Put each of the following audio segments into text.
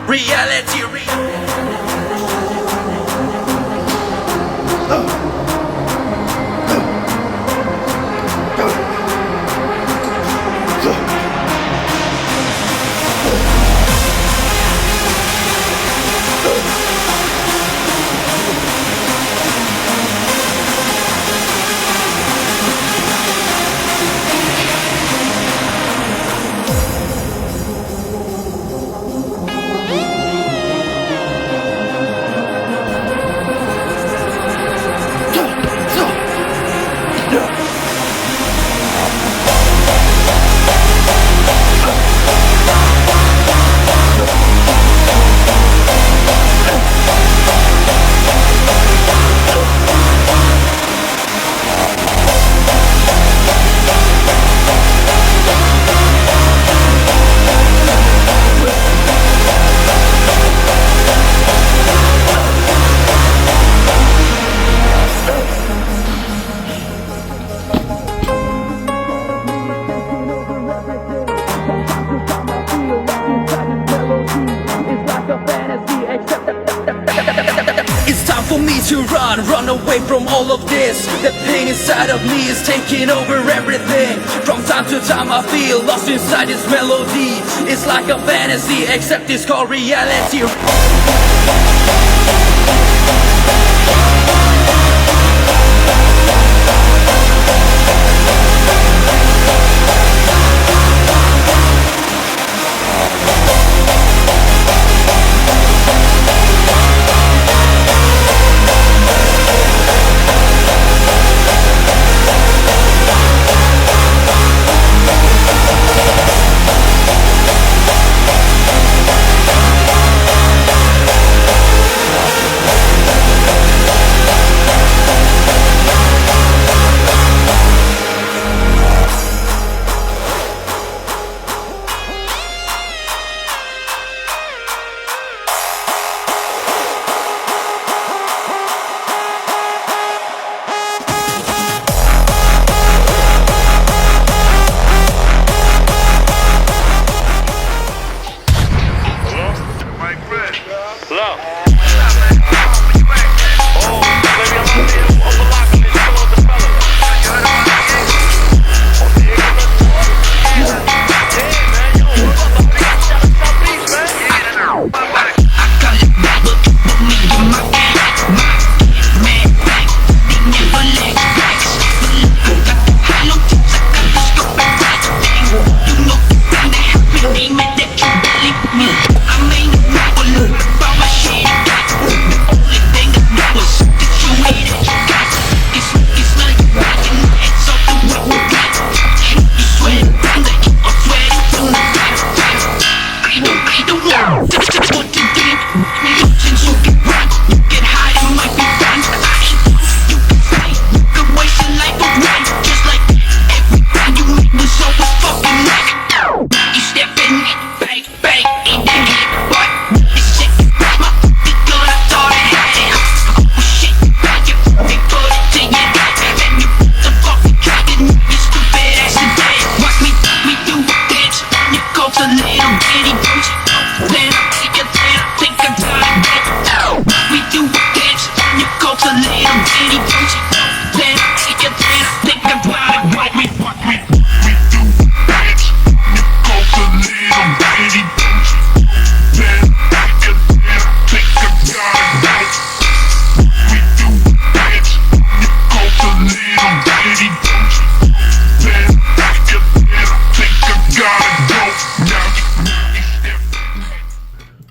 reality. It's time for me to run away from all of this. The thing inside of me is taking over everything. From time to time I feel lost inside this melody. It's like a fantasy, except it's called reality.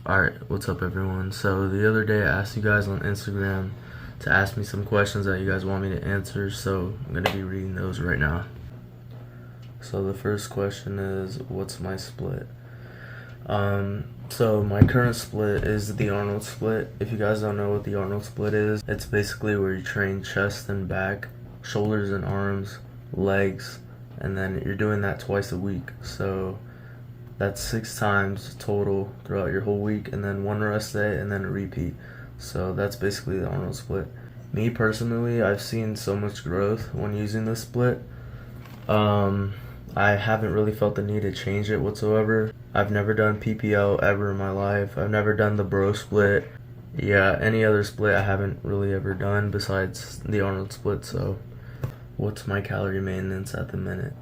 Alright, what's up everyone? So the other day I asked you guys on Instagram to ask me some questions that you guys want me to answer, so I'm going to be reading those right now. So the first question is, what's my split? So my current split is the Arnold split. If you guys don't know what the Arnold split is, it's basically where you train chest and back, shoulders and arms, legs, and then you're doing that twice a week. So that's 6 times total throughout your whole week, and then 1 rest day, and then a repeat. So that's basically the Arnold split. Me personally, I've seen so much growth when using this split. I haven't really felt the need to change it whatsoever. I've never done PPL ever in my life. I've never done the bro split. Yeah, any other split I haven't really ever done besides the Arnold split. So what's my calorie maintenance at the minute?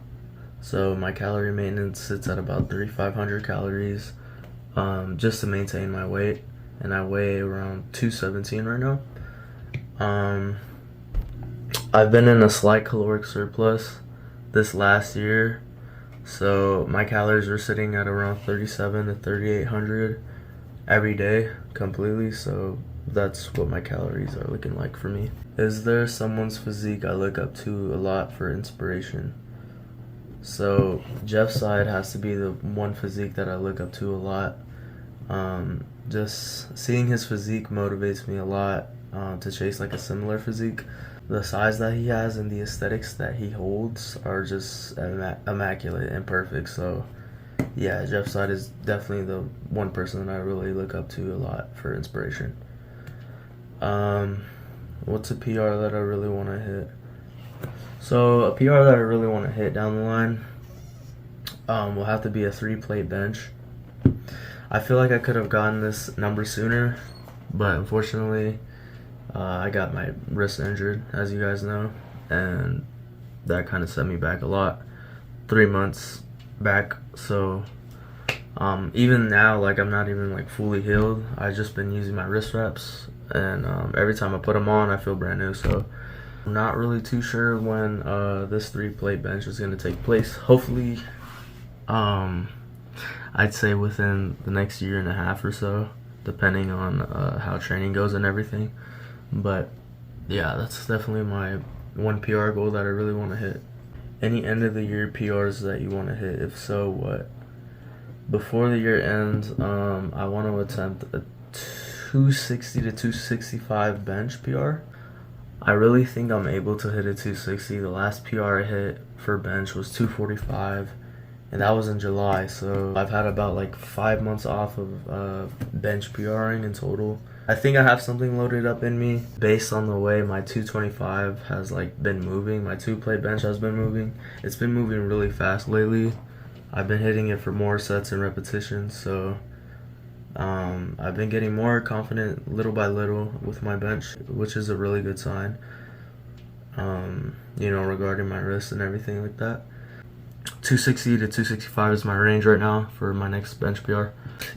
So my calorie maintenance sits at about 3,500 calories just to maintain my weight, and I weigh around 217 right now. I've been in a slight caloric surplus this last year, so my calories are sitting at around 37 to 3,800 every day completely, so that's what my calories are looking like for me. Is there someone's physique I look up to a lot for inspiration? So Jeff's side has to be the one physique that I look up to a lot. Just seeing his physique motivates me a lot to chase like a similar physique. The size that he has and the aesthetics that he holds are just immaculate and perfect. So yeah, Jeff's side is definitely the one person that I really look up to a lot for inspiration. What's a PR that I really want to hit? So a PR that I really want to hit down the line will have to be a 3-plate bench. I feel like I could have gotten this number sooner, but unfortunately I got my wrist injured, as you guys know, and that kind of set me back a lot, 3 months back. So even now, like, I'm not even like fully healed. I've just been using my wrist wraps, and every time I put them on I feel brand new. So I'm not really too sure when this 3-plate bench is going to take place. Hopefully I'd say within the next year and a half or so, depending on how training goes and everything. But yeah, that's definitely my one PR goal that I really want to hit. Any end of the year PRs that you want to hit? If so, what? Before the year ends, I want to attempt a 260 to 265 bench PR. I really think I'm able to hit a 260. The last PR I hit for bench was 245, and that was in July. So I've had about like 5 months off of bench PRing in total. I think I have something loaded up in me based on the way my 225 has like been moving. My 2-plate bench has been moving. It's been moving really fast lately. I've been hitting it for more sets and repetitions, so I've been getting more confident little by little with my bench, which is a really good sign, you know, regarding my wrist and everything like that. 260 to 265 is my range right now for my next bench PR.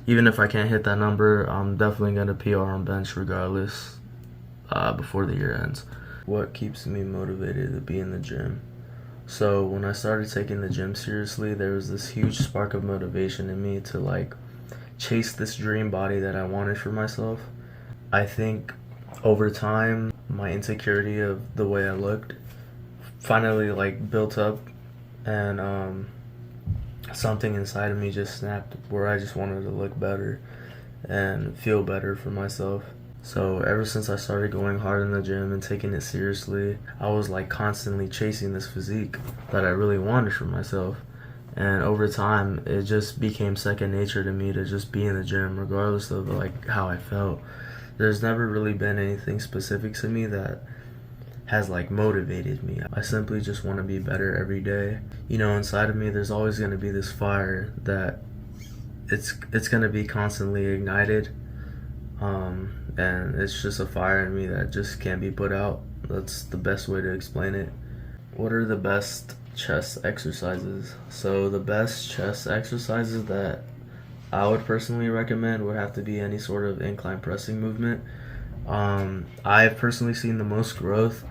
Even if I can't hit that number, I'm definitely going to PR on bench regardless before the year ends. What keeps me motivated to be in the gym? So when I started taking the gym seriously, there was this huge spark of motivation in me to like chase this dream body that I wanted for myself. I think over time, my insecurity of the way I looked finally like built up, and something inside of me just snapped where I just wanted to look better and feel better for myself. So ever since I started going hard in the gym and taking it seriously, I was like constantly chasing this physique that I really wanted for myself. And over time, it just became second nature to me to just be in the gym regardless of like how I felt. There's never really been anything specific to me that has like motivated me. I simply just want to be better every day. You know, inside of me there's always going to be this fire that it's going to be constantly ignited, and it's just a fire in me that just can't be put out. That's the best way to explain it. What are the best chest exercises? So the best chest exercises that I would personally recommend would have to be any sort of incline pressing movement. I've personally seen the most growth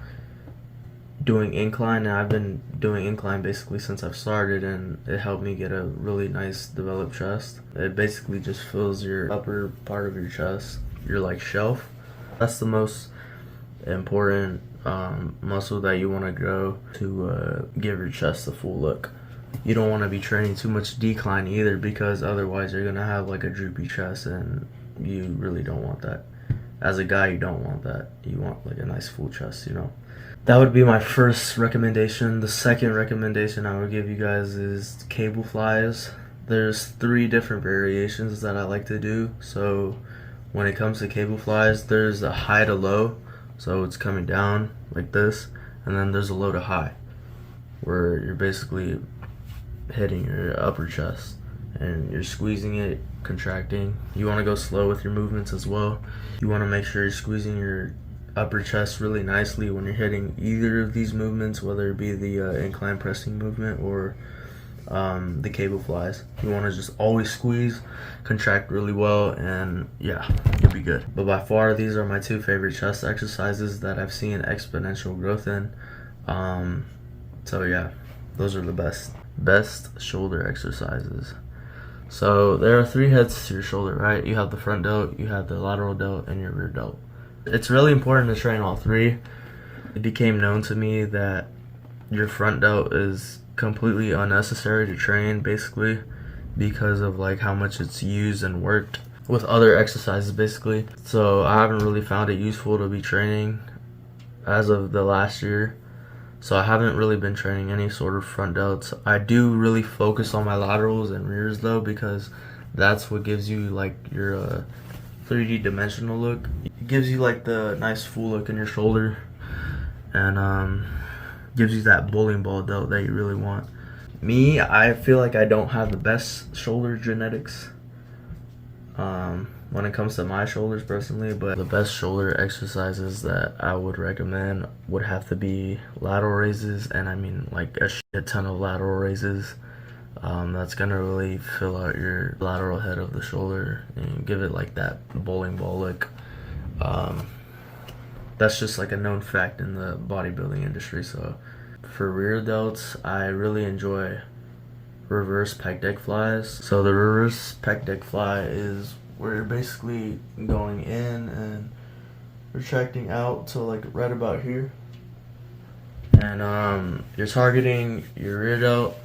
doing incline, and I've been doing incline basically since I've started, and it helped me get a really nice developed chest. It basically just fills your upper part of your chest, your like shelf. That's the most important muscle that you want to grow to give your chest a full look. You don't want to be training too much decline either, because otherwise you're gonna have like a droopy chest, and you really don't want that. As a guy, you don't want that. You want like a nice full chest, you know. That would be my first recommendation. The second recommendation I would give you guys is cable flies. There's 3 different variations that I like to do. So when it comes to cable flies, there's a high to low, so it's coming down like this, and then there's a low to high, where you're basically hitting your upper chest, and you're squeezing it, contracting. You want to go slow with your movements as well. You want to make sure you're squeezing your upper chest really nicely when you're hitting either of these movements, whether it be the incline pressing movement or the cable flies. You want to just always squeeze, contract really well, and yeah, you'll be good. But by far, these are my two favorite chest exercises that I've seen exponential growth in. So yeah, those are the best shoulder exercises. So there are 3 heads to your shoulder, right? You have the front delt, you have the lateral delt, and your rear delt. It's really important to train all 3. It became known to me that your front delt is completely unnecessary to train, basically, because of like how much it's used and worked with other exercises, basically. So I haven't really found it useful to be training as of the last year. So I haven't really been training any sort of front delts. I do really focus on my laterals and rears though, because that's what gives you like your 3D dimensional look. It gives you like the nice full look in your shoulder, and gives you that bowling ball delt that you really want. Me, I feel like I don't have the best shoulder genetics when it comes to my shoulders personally, but the best shoulder exercises that I would recommend would have to be lateral raises, and I mean like a shit ton of lateral raises. That's gonna really fill out your lateral head of the shoulder and give it like that bowling ball look. That's just like a known fact in the bodybuilding industry. So for rear delts, I really enjoy reverse pec deck flies. So the reverse pec deck fly is where you're basically going in and retracting out to like right about here, and you're targeting your rear delt,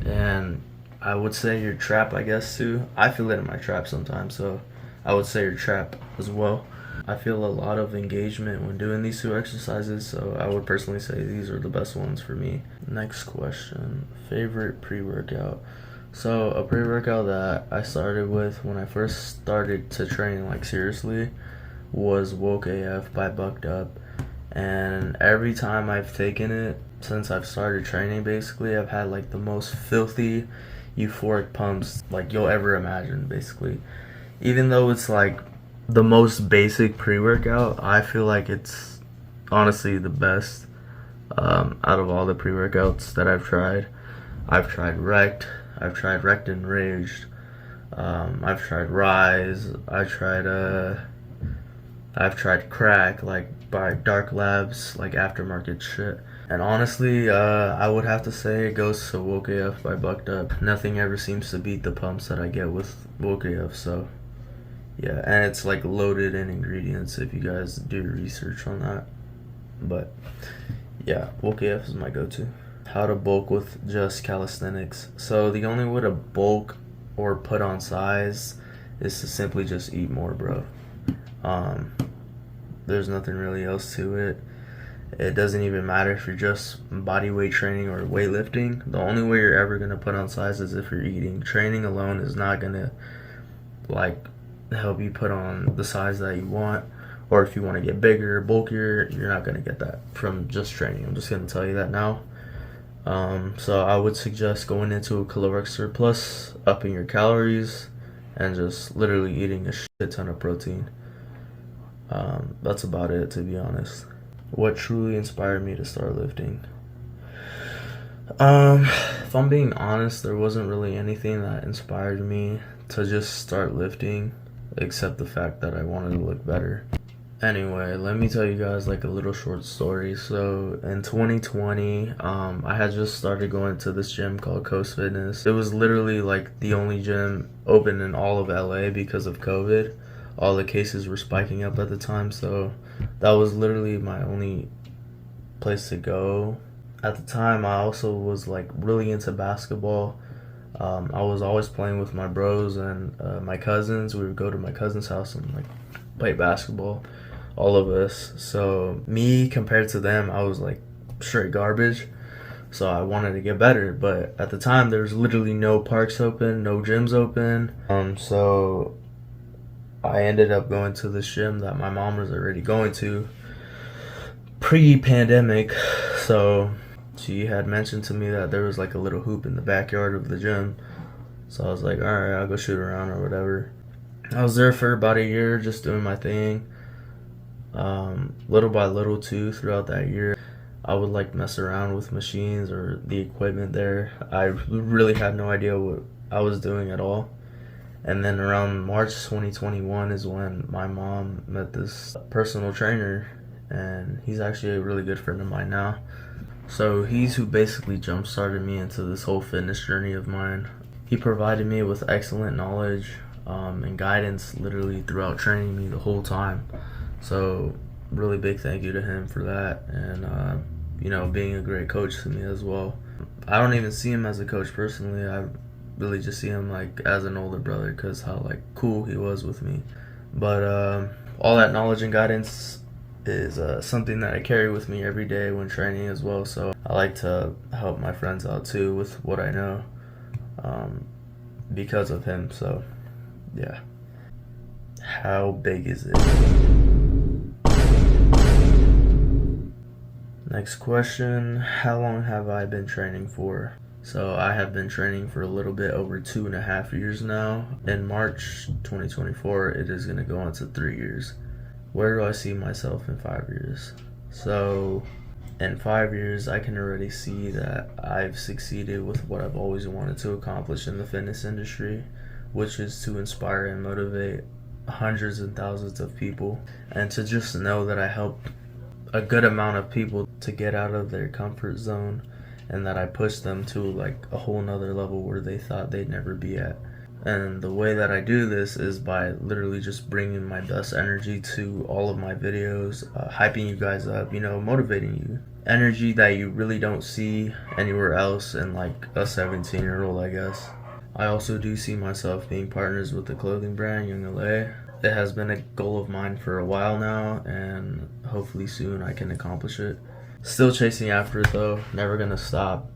and I would say your trap, I guess, too. I feel it in my trap sometimes, so I would say your trap as well. I feel a lot of engagement when doing these 2 exercises, so I would personally say these are the best ones for me. Next question, favorite pre-workout. So a pre-workout that I started with when I first started to train like seriously was Woke AF by Bucked Up, and every time I've taken it since I've started training, basically I've had like the most filthy euphoric pumps like you'll ever imagine, basically. Even though it's like the most basic pre-workout, I feel like it's honestly the best out of all the pre-workouts that I've tried. I've tried Rect, I've tried Wrecked and Raged, I've tried Rise, I've tried Crack, like by Dark Labs, like aftermarket shit. And honestly, I would have to say it goes to Woke AF by Bucked Up. Nothing ever seems to beat the pumps that I get with Woke AF, so yeah. And it's like loaded in ingredients if you guys do research on that. But yeah, Woke AF is my go-to. How to bulk with just calisthenics. So the only way to bulk or put on size is to simply just eat more, bro. There's nothing really else to it. It doesn't even matter if you're just body weight training or weightlifting. The only way you're ever gonna put on size is if you're eating. Training alone is not gonna like help you put on the size that you want, or if you want to get bigger, bulkier, you're not gonna get that from just training. I'm just gonna tell you that now. So I would suggest going into a caloric surplus, upping your calories, and just literally eating a shit ton of protein. That's about it, to be honest. What truly inspired me to start lifting? If I'm being honest, there wasn't really anything that inspired me to just start lifting, except the fact that I wanted to look better. Anyway, let me tell you guys like a little short story. So in 2020, I had just started going to this gym called Coast Fitness. It was literally like the only gym open in all of LA because of COVID. All the cases were spiking up at the time, so that was literally my only place to go. At the time, I also was like really into basketball. I was always playing with my bros and my cousins. We would go to my cousin's house and like play basketball, all of us. So me compared to them, I was like straight garbage. So I wanted to get better, but at the time there was literally no parks open, no gyms open. So I ended up going to this gym that my mom was already going to pre-pandemic. So she had mentioned to me that there was like a little hoop in the backyard of the gym. So I was like, alright, I'll go shoot around or whatever. I was there for about a year just doing my thing. Little by little too, throughout that year, I would like mess around with machines or the equipment there. I really had no idea what I was doing at all. And then around March 2021 is when my mom met this personal trainer, and he's actually a really good friend of mine now. So he's who basically jump started me into this whole fitness journey of mine. He provided me with excellent knowledge and guidance literally throughout training me the whole time. So really big thank you to him for that, and you know, being a great coach to me as well. I don't even see him as a coach personally. I really just see him like as an older brother because how like cool he was with me. But all that knowledge and guidance is something that I carry with me every day when training as well. So I like to help my friends out too with what I know because of him. So yeah. How big is it? Next question, how long have I been training for? So I have been training for a little bit over 2.5 years now. In March 2024, it is going to go on to 3 years. Where do I see myself in 5 years? So in 5 years, I can already see that I've succeeded with what I've always wanted to accomplish in the fitness industry, which is to inspire and motivate hundreds and thousands of people, and to just know that I helped a good amount of people to get out of their comfort zone, and that I pushed them to like a whole nother level where they thought they'd never be at. And the way that I do this is by literally just bringing my best energy to all of my videos, hyping you guys up, you know, motivating you. Energy that you really don't see anywhere else in like a 17-year-old, I guess. I also do see myself being partners with the clothing brand Young LA. It has been a goal of mine for a while now, and hopefully soon I can accomplish it. Still chasing after it though, never gonna stop.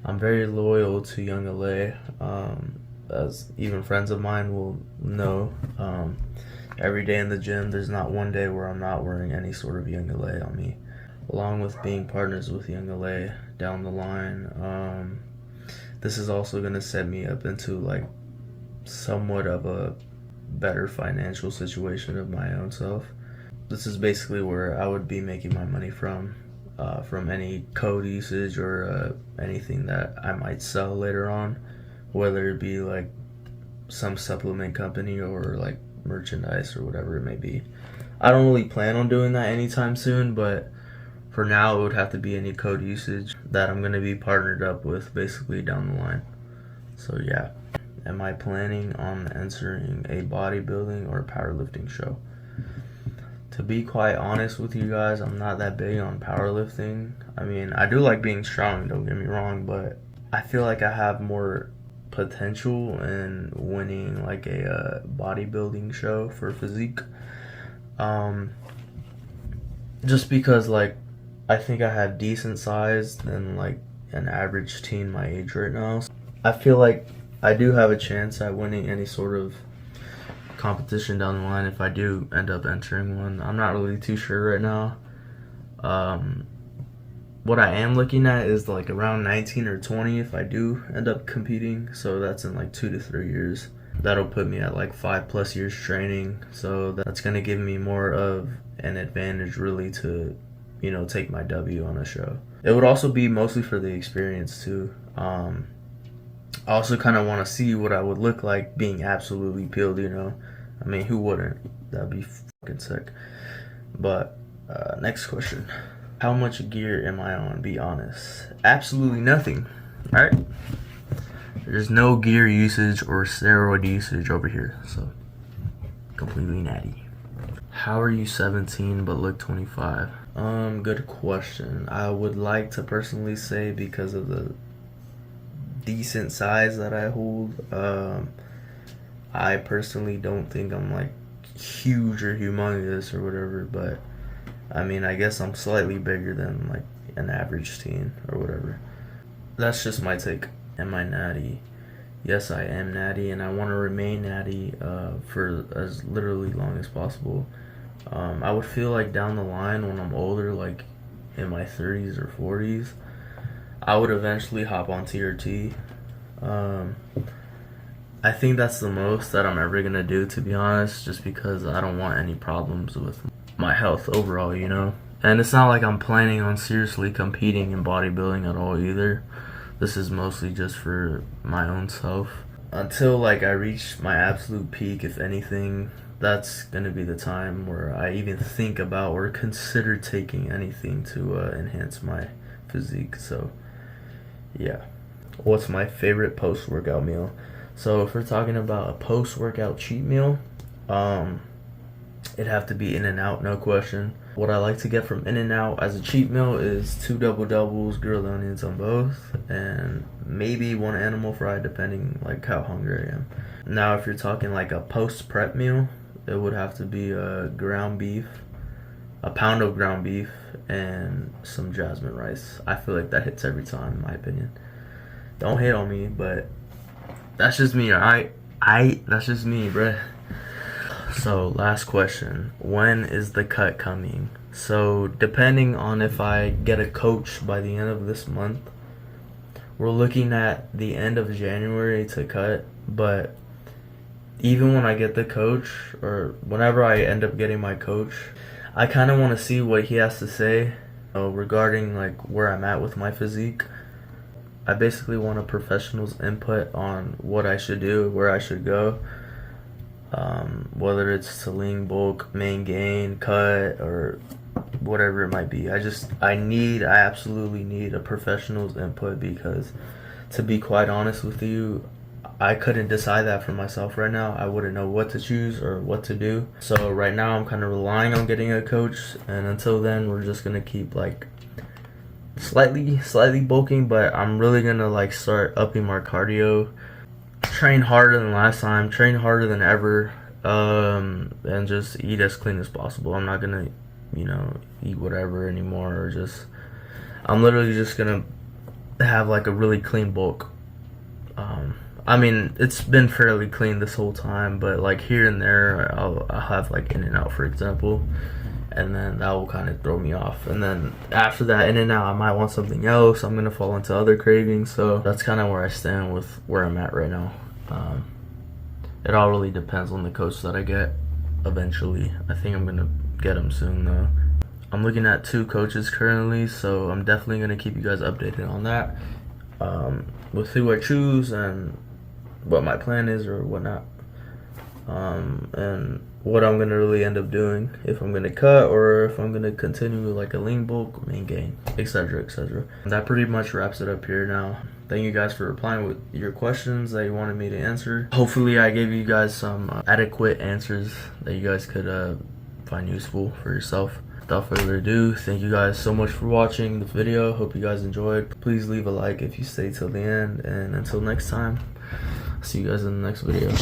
I'm very loyal to Young LA, as even friends of mine will know. Every day in the gym, there's not one day where I'm not wearing any sort of Young LA on me. Along with being partners with Young LA down the line, this is also gonna set me up into like somewhat of a better financial situation of my own self. This is basically where I would be making my money from any code usage or anything that I might sell later on, whether it be like some supplement company or like merchandise or whatever it may be. I don't really plan on doing that anytime soon, but for now it would have to be any code usage that I'm going to be partnered up with basically down the line. So yeah. Am I planning on entering a bodybuilding or powerlifting show? To be quite honest with you guys, I'm not that big on powerlifting. I mean, I do like being strong, don't get me wrong, but I feel like I have more potential in winning like a bodybuilding show for physique. Just because like I think I have decent size and like an average teen my age right now. I feel like I do have a chance at winning any sort of competition down the line if I do end up entering one. I'm not really too sure right now. What I am looking at is like around 19 or 20 if I do end up competing. So that's in like 2 to 3 years. That'll put me at like 5+ years training. So that's going to give me more of an advantage really to, you know, take my W on a show. It would also be mostly for the experience too. I also kind of want to see what I would look like being absolutely peeled, you know. I mean, who wouldn't? That'd be fucking sick. But next question. How much gear am I on? Be honest. Absolutely nothing. Alright? There's no gear usage or steroid usage over here. So, completely natty. How are you 17 but look 25? Good question. I would like to personally say because of the decent size that I hold, I personally don't think I'm like huge or humongous or whatever, but I mean, I guess I'm slightly bigger than like an average teen or whatever. That's just my take. Am I natty? Yes, I am natty, and I want to remain natty for as literally long as possible. I would feel like down the line when I'm older, like in my 30s or 40s, I would eventually hop on TRT. I think that's the most that I'm ever gonna do, to be honest, just because I don't want any problems with my health overall, you know? And it's not like I'm planning on seriously competing in bodybuilding at all either. This is mostly just for my own self. Until like I reach my absolute peak, if anything, that's gonna be the time where I even think about or consider taking anything to enhance my physique. So yeah. What's my favorite post-workout meal? So if we're talking about a post-workout cheat meal, it'd have to be In-N-Out, no question. What I like to get from In-N-Out as a cheat meal is 2 double-doubles, grilled onions on both, and maybe 1 animal fry, depending like how hungry I am. Now if you're talking like a post-prep meal, it would have to be ground beef, a pound of ground beef, and some jasmine rice. I feel like that hits every time, in my opinion. Don't hate on me, but that's just me, alright? That's just me, bruh. So, last question. When is the cut coming? So, depending on if I get a coach by the end of this month, we're looking at the end of January to cut. But even when I get the coach, or whenever I end up getting my coach, I kind of want to see what he has to say regarding like where I'm at with my physique. I basically want a professional's input on what I should do, where I should go, whether it's to lean, bulk, main gain, cut, or whatever it might be. I absolutely need a professional's input, because to be quite honest with you, I couldn't decide that for myself right now. I wouldn't know what to choose or what to do. So right now I'm kind of relying on getting a coach, and until then we're just gonna keep like slightly bulking, but I'm really gonna like start upping my cardio, train harder than last time, train harder than ever, and just eat as clean as possible. I'm not gonna, eat whatever anymore, or I'm literally just gonna have like a really clean bulk. I mean, it's been fairly clean this whole time, but like here and there I'll have like In-N-Out, for example, and then that will kind of throw me off. And then after that In-N-Out, I might want something else. I'm gonna fall into other cravings. So that's kind of where I stand with where I'm at right now. It all really depends on the coach that I get eventually. I think I'm gonna get him soon though. I'm looking at 2 coaches currently, so I'm definitely gonna keep you guys updated on that, with who I choose and what my plan is or whatnot, and what I'm gonna really end up doing, if I'm gonna cut or if I'm gonna continue with like a lean bulk, main gain, etc, etc. That pretty much wraps it up here now. Thank you guys for replying with your questions that you wanted me to answer. Hopefully I gave you guys some adequate answers that you guys could find useful for yourself. Without further ado, thank you guys so much for watching the video. Hope you guys enjoyed. Please leave a like if you stayed till the end, and until next time, see you guys in the next video.